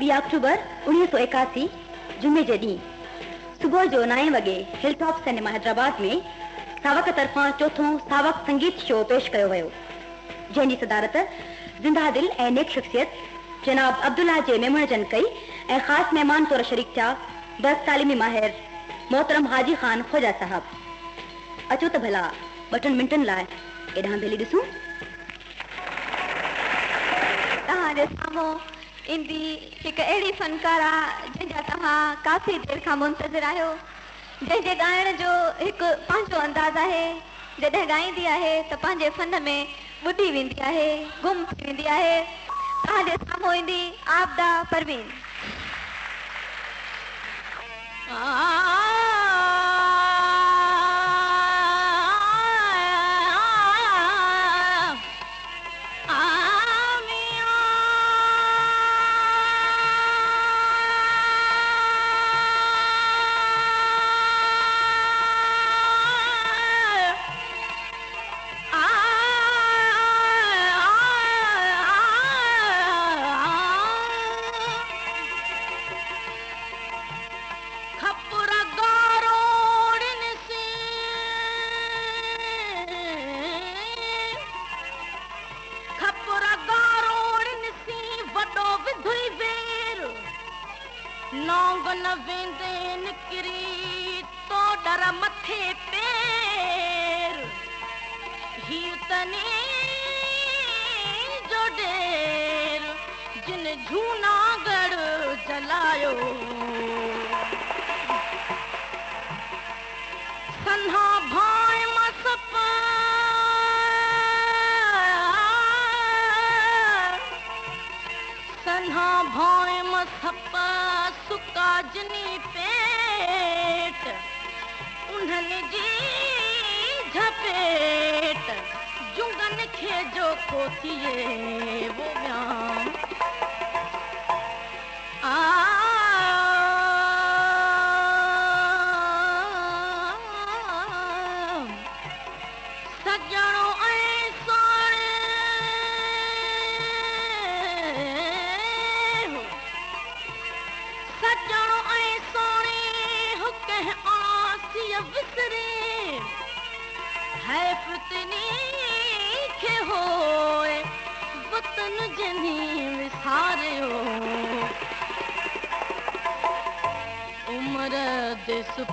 2 अक्टूबर 1981 जुमे जे ॾींहुं सुबुह जो 9 वॻे हिलटॉप सिनेमा हैदराबाद में सावक तरफ़ां चौथों सावक संगीत शो पेश कयो वियो, जंहिंजी सदारत ज़िंदा दिल ऐं नेक शख्सियत जनाब अब्दुल्ला जे मेमण जन कई ऐं ख़ासि महिमान तौर शरीक थिया बस तालीमी माहिर मोहतरम हाजी खान खोजा साहब। अचो त भला 2 मिंटनि लाइ एॾां भेली ॾिसूं। तव्हांजे साम्हूं ईंदी हिकु अहिड़ी फनकारा जंहिंजा तव्हां काफ़ी देर खां मुंतज़िर आहियो, जंहिंजे ॻाइण जो हिकु पंहिंजो अंदाज़ आहे। जॾहिं ॻाईंदी आहे त पंहिंजे फन में ॿुॾी वेंदी आहे, गुम थी वेंदी आहे। तव्हांजे साम्हूं ईंदी आबदा परवीन।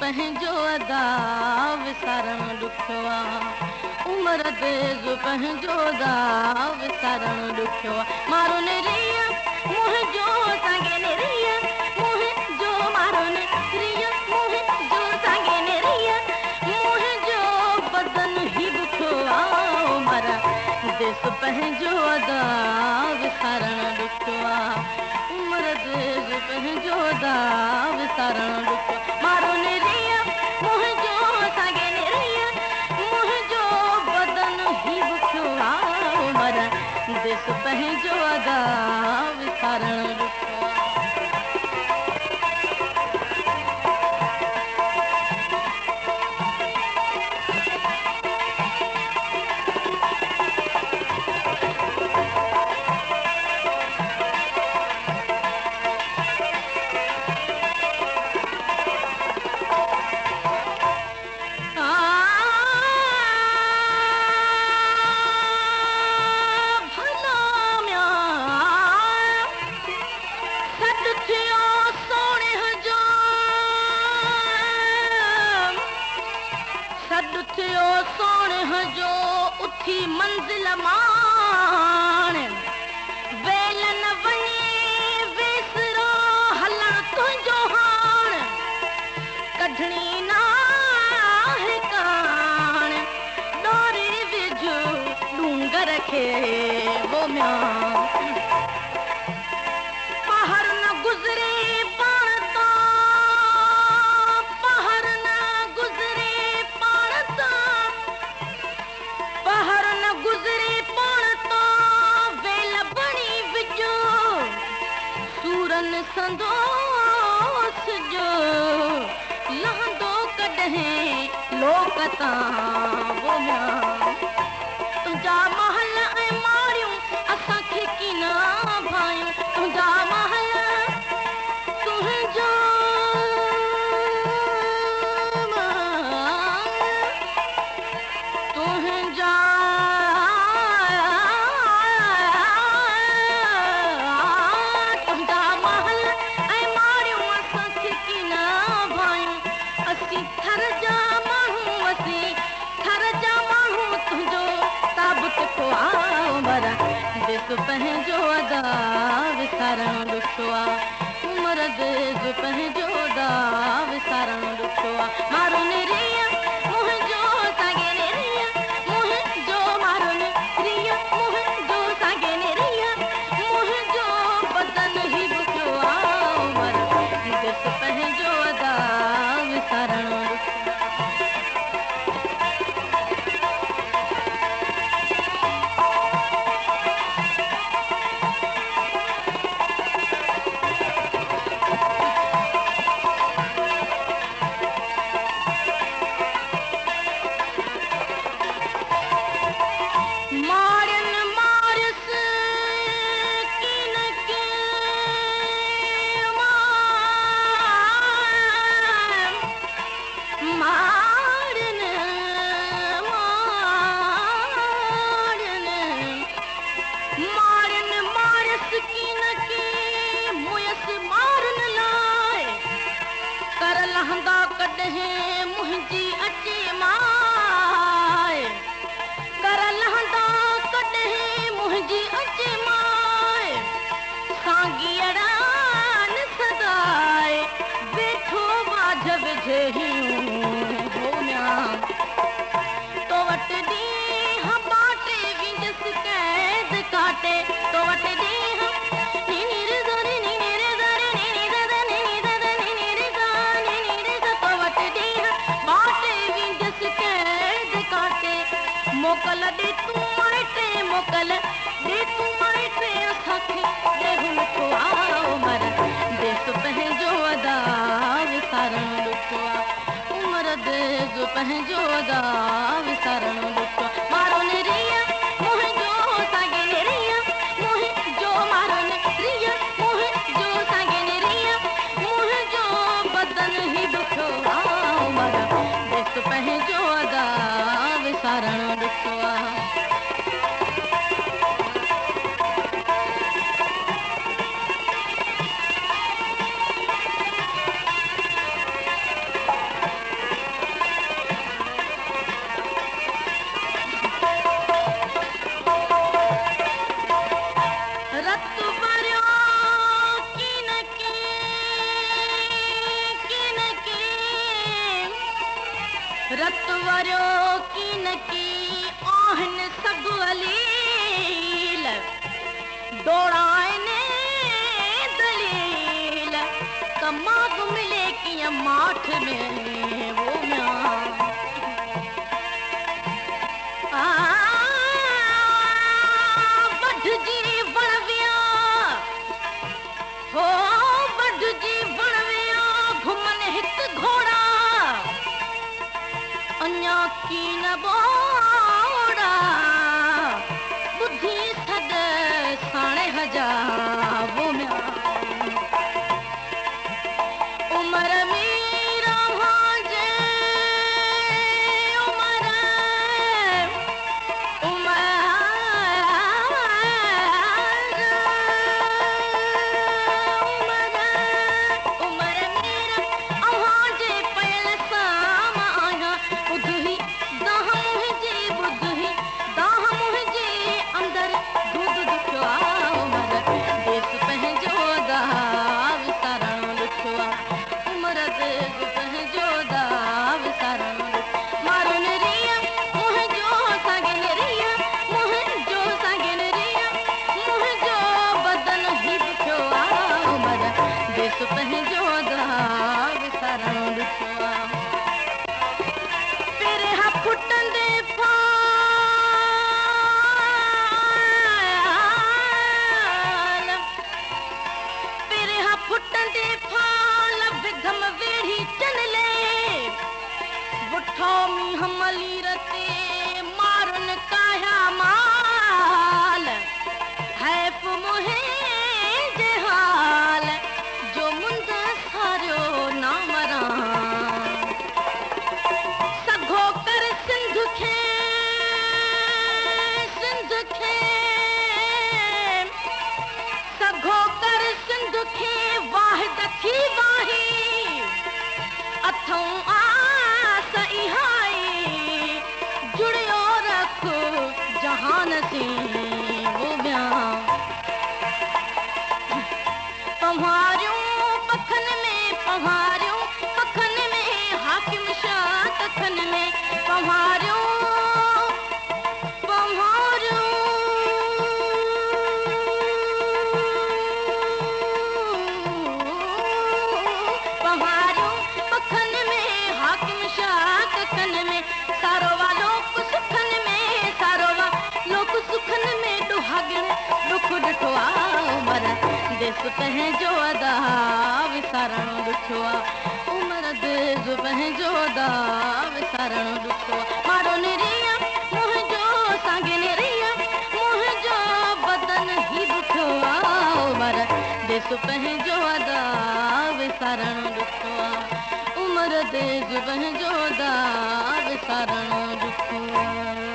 पंहिंजो अदा विसारण ॾुखियो आहे, उमिरि देज़ पंहिंजो अदा विसारण ॾुखियो आहे। मारो नेरिया मुंहिंजो सांगे नेरिया मुंहिंजो, मारो नेरिया मुंहिंजो सांगे नेरिया मुंहिंजो, बदन ही ॾुखियो आहे। उमिरि देज़ पंहिंजो अदा विसारण ॾुखियो आहे, उमिरि देज़ पंहिंजो अदा विसारण ॾुखियो। मारो नेरिया मुंहिंजो सांगे नेरिया मुंहिंजो, बदन ही ॾुखियो आहे। उमिरि देस पंहिंजो अदा विसारण ॾुखियो आहे। मंजिल मान वेलन वञे वेसरो हलण तुंहिंजो हाण, कढणी नाहे कान डोरी विझ डूंगर खे वो म्यां। पहाड़ न गुज़रे पाण तां, पहाड़ न गुज़रे पाण तां, पहाड़ न गुज़रे पाण तां, वेल बणी विझो सूरन संदोस जो, लहंदो कॾहिं लोक तां वो म्यां। तुंहिंजा महल ऐं माड़ियूं असांखे कीन भायूं, तुंहिंजा महल विसारण ॾुखियो आहे मर्द जो पंहिंजो दा विसारण ॾुखियो आहे मारो निरिया मुंहिंजो साॻे निरिया मुंहिंजो मारो निरिया मुंहिंजो साॻे निरिया मुंहिंजो बदन ही ॾुखियो आहे मर्द जो पंहिंजो दा विसारण मोकल दे तू माइटे मोकल दे तू माइटे असांखे ॾेहु मिठो आहे मर्द जो पंहिंजो अदा विसारण ॾुखियो आहे मर्द जो पंहिंजो अदा विसारण ॾुखियो आहे मारो निरिया मुंहिंजो साॻे निरिया मुंहिंजो मारो निरिया मुंहिंजो साॻे निरिया मुंहिंजो बदन ही ॾुखियो आहे मर्द जो पंहिंजो अदा विसारण ॾुखियो आहे रत वरियो कीन की आहिनि सभु अलील दौड़ाइनि दलील कमाग मिले कीअं माठ में वो वढजी वण विया हो वढजी वण विया घुमनि हिकु घोड़ा अन्या की न बोड़ा बुद्धि सद साणे हजावो म्या उमर मीरा भांजे उमर मीरा अवाजे पयल साम आया बुद्धि दाह मुंहिंजे अंदर दूध ॾुखियो आहे मर्द देश पंहिंजो दा विसारण ॾुखियो आहे मर्द पंहिंजो दा विसारण मारो निरिया मुंहिंजो साॻे निरिया मुंहिंजो साॻे निरिया मुंहिंजो बदन ही ॾुखियो आहे मर्द देश पंहिंजो दा विसारण ॾुखियो आहे फुटंदे फाल विधम वेड़ी चनले वठो मींह मलीरते मारन काया माल हैफ मुंहिंजे हाल जो मुंहिंजा सारियो ना मरां सघो कर सिंध खे सघो कर सिंध खे वाहिद थी वाही अथऊं आस इहाई जुड़ियो रख जहान से वो ब्याह पवारियूं पखन में पवारियूं पखन में हाकिम शाह तखन में पवारियूं ॾिठो आहे उमर देस पंहिंजो अदा विसारण ॾिठो आहे उमर देस पंहिंजो अदा विसारण ॾिठो आहे मारो निरिया मुंहिंजो सांगे निरिया मुंहिंजो बदन ई ॾिठो आहे उमर देस पंहिंजो अदा विसारण ॾिठो आहे उमर देस पंहिंजो अदा विसारण ॾिठो आहे